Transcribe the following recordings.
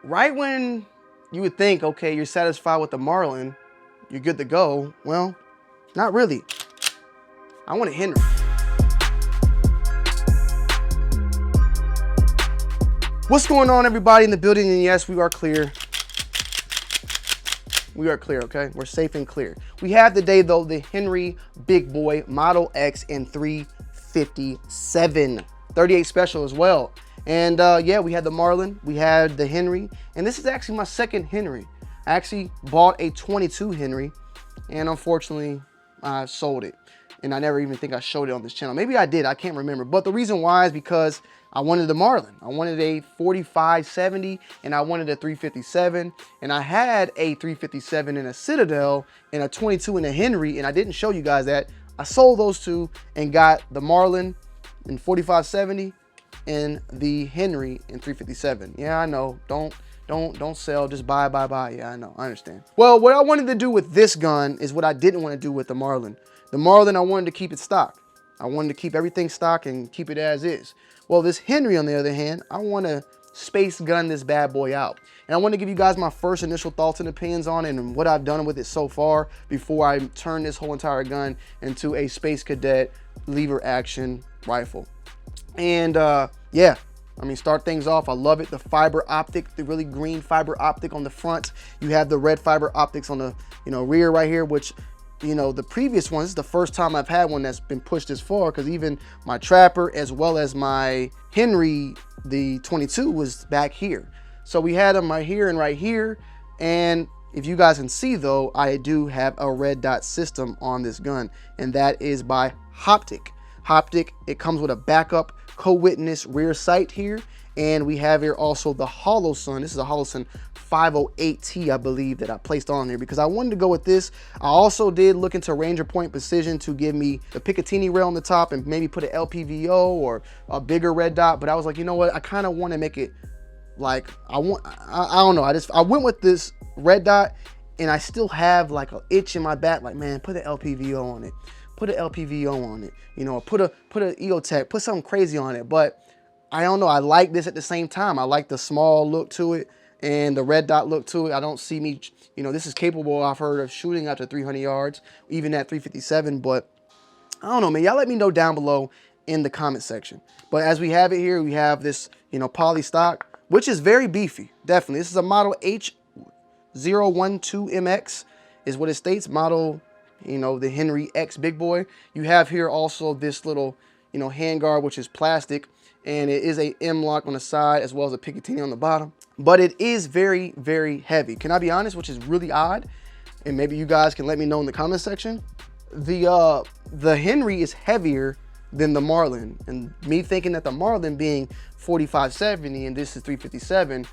right when you would think, okay, you're satisfied with the Marlin, you're good to go. Well, not really. I want a Henry. What's going on, everybody in the building? And yes, we are clear. We are clear, okay? We're safe and clear. We have today, though, the Henry Big Boy Model X in 357. 38 special as well. And yeah, we had the Marlin, we had the Henry, and this is actually my second Henry. I actually bought a 22 Henry, and unfortunately, I sold it. And I never even think I showed it on this channel. Maybe I did, I can't remember. But the reason why is because I wanted the Marlin. I wanted a 4570 and I wanted a 357. And I had a 357 in a Citadel and a 22 in a Henry, and I didn't show you guys that. I sold those two and got the Marlin in 4570 and the Henry in 357. Yeah, I know. Don't sell, just buy. Yeah, I know, I understand. Well, what I wanted to do with this gun is what I didn't want to do with the Marlin. The Marlin, I wanted to keep it stock. I wanted to keep everything stock and keep it as is. Well, this Henry, on the other hand, I want to space gun this bad boy out. And I want to give you guys my first initial thoughts and opinions on it and what I've done with it so far before I turn this whole entire gun into a Space Cadet lever action rifle. And yeah, I mean, start things off. I love it. The fiber optic, the really green fiber optic on the front. You have the red fiber optics on the rear right here, which the previous one, this is the first time I've had one that's been pushed this far, because even my Trapper as well as my Henry, the 22, was back here. So we had them right here and right here. And if you guys can see though, I do have a red dot system on this gun, and that is by Hoptic. Hoptic, it comes with a backup co-witness rear sight here. And we have here also the Holosun. This is a Holosun 508T, I believe, that I placed on there because I wanted to go with this. I also did look into Ranger Point Precision to give me the Picatinny rail on the top and maybe put an LPVO or a bigger red dot. But I was like, you know what? I kind of want to make it like, I don't know. I went with this red dot, and I still have like an itch in my back. Like, man, put an LPVO on it. Put an LPVO on it. Put a EOTech, put something crazy on it. But I don't know, I like this at the same time. I like the small look to it and the red dot look to it. I don't see me, this is capable, I've heard, of shooting up to 300 yards, even at 357, but I don't know, man. Y'all let me know down below in the comment section. But as we have it here, we have this, poly stock, which is very beefy, definitely. This is a model H012MX is what it states, model, the Henry X Big Boy. You have here also this little, handguard, which is plastic. And it is a M-LOK on the side as well as a Picatinny on the bottom. But it is very, very heavy. Can I be honest, which is really odd? And maybe you guys can let me know in the comment section. The Henry is heavier than the Marlin. And me thinking that the Marlin being 4570 and this is 357,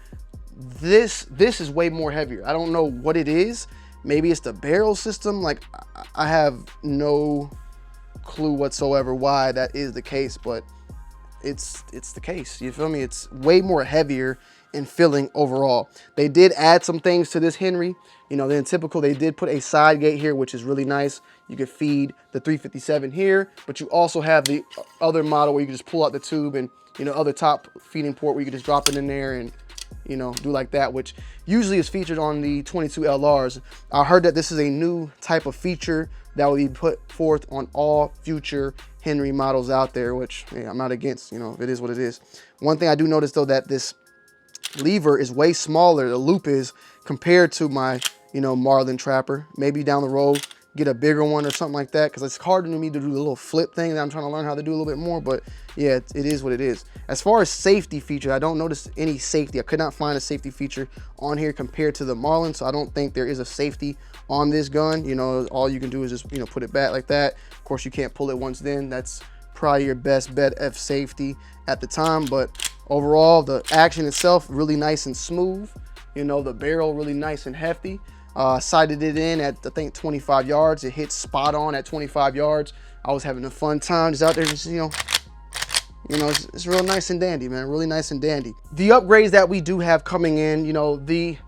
this is way more heavier. I don't know what it is. Maybe it's the barrel system. Like, I have no clue whatsoever why that is the case, but it's the case. You feel me? It's way more heavier in feeling overall. They did add some things to this Henry. Then typical, they did put a side gate here, which is really nice. You could feed the 357 here, but you also have the other model where you can just pull out the tube and, other top feeding port where you can just drop it in there and, do like that, which usually is featured on the 22 LRs. I heard that this is a new type of feature that will be put forth on all future Henry models out there, which, hey, I'm not against, it is what it is. One thing I do notice though, that this lever is way smaller, the loop is, compared to my, Marlin Trapper. Maybe down the road, get a bigger one or something like that, because it's harder to me to do the little flip thing that I'm trying to learn how to do a little bit more. But yeah, it is what it is. As far as safety feature, I don't notice any safety. I could not find a safety feature on here compared to the Marlin, so I don't think there is a safety on this gun. All you can do is just, put it back like that. Of course, you can't pull it once then. That's probably your best bet of safety at the time. But overall, the action itself, really nice and smooth. The barrel really nice and hefty. Sighted it in at, I think, 25 yards. It hit spot on at 25 yards. I was having a fun time just out there, just, it's real nice and dandy, man. Really nice and dandy. The upgrades that we do have coming in, the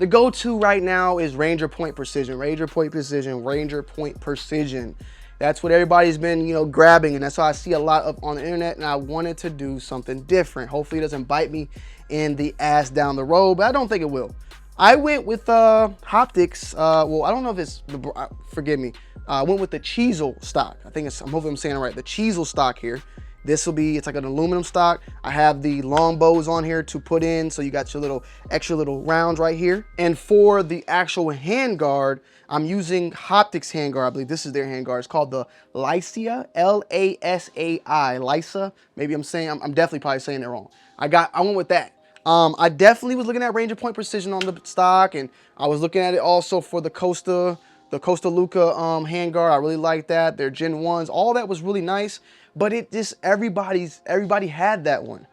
go-to right now is Ranger Point Precision. Ranger Point Precision. Ranger Point Precision. That's what everybody's been, grabbing, and that's why I see a lot of on the internet, and I wanted to do something different. Hopefully it doesn't bite me in the ass down the road, but I don't think it will. I went with Hoptics. Well, I don't know if it's the, forgive me. I went with the Cheezel stock. I think it's, I'm hoping I'm saying it right. The Cheezel stock here. This will be, it's like an aluminum stock. I have the long bows on here to put in, so you got your little extra little rounds right here. And for the actual handguard, I'm using Hoptics handguard. I believe this is their handguard. It's called the Lasai, L-A-S-A-I, Lasai. Maybe I'm definitely probably saying it wrong. I went with that. I definitely was looking at range of point precision on the stock, and I was looking at it also for the Costa Luca handguard. I really like that. Their Gen 1s, all that was really nice. But it just, everybody had that one.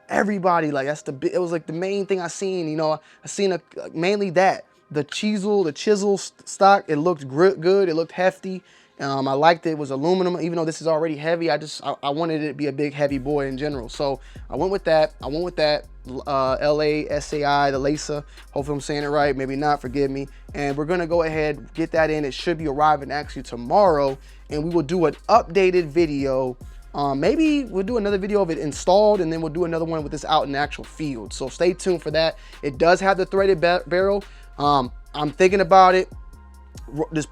Everybody, like, it was like the main thing I seen, you know. I seen mainly that. The chisel stock, it looked good, it looked hefty. I liked it. It was aluminum, even though this is already heavy. I wanted it to be a big heavy boy in general. So I went with that. L-A-S-A-I, the Lasai. Hopefully I'm saying it right. Maybe not, forgive me. And we're gonna go ahead, get that in. It should be arriving actually tomorrow. And we will do an updated video. Maybe we'll do another video of it installed, and then we'll do another one with this out in the actual field. So stay tuned for that. It does have the threaded barrel. I'm thinking about it. Just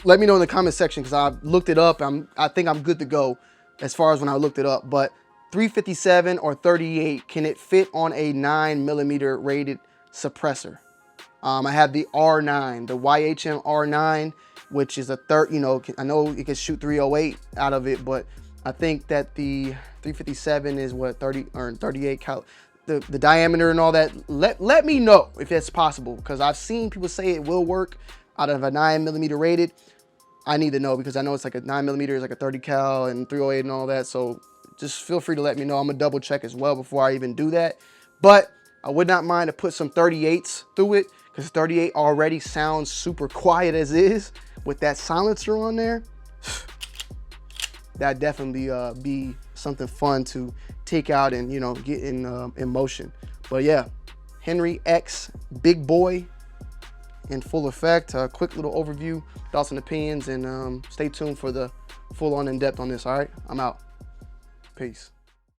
let me know in the comment section, because I looked it up. I think I'm good to go as far as when I looked it up. But 357 or 38, can it fit on a 9mm rated suppressor? I have the R9, the YHM R9, which is a you know, I know it can shoot 308 out of it, but I think that the 357 is what, 30 or 38 cal. The diameter and all that. Let me know if that's possible, because I've seen people say it will work out of a 9mm rated. I need to know, because I know it's like a 9mm is like a 30 cal and 308 and all that. So just feel free to let me know. I'm gonna double check as well before I even do that. But I would not mind to put some 38s through it, because 38 already sounds super quiet as is. With that silencer on there, that'd definitely be something fun to take out and, you know, get in motion. But yeah, Henry X, big boy in full effect. Quick little overview, thoughts and opinions, and stay tuned for the full on in depth on this. All right, I'm out. Peace.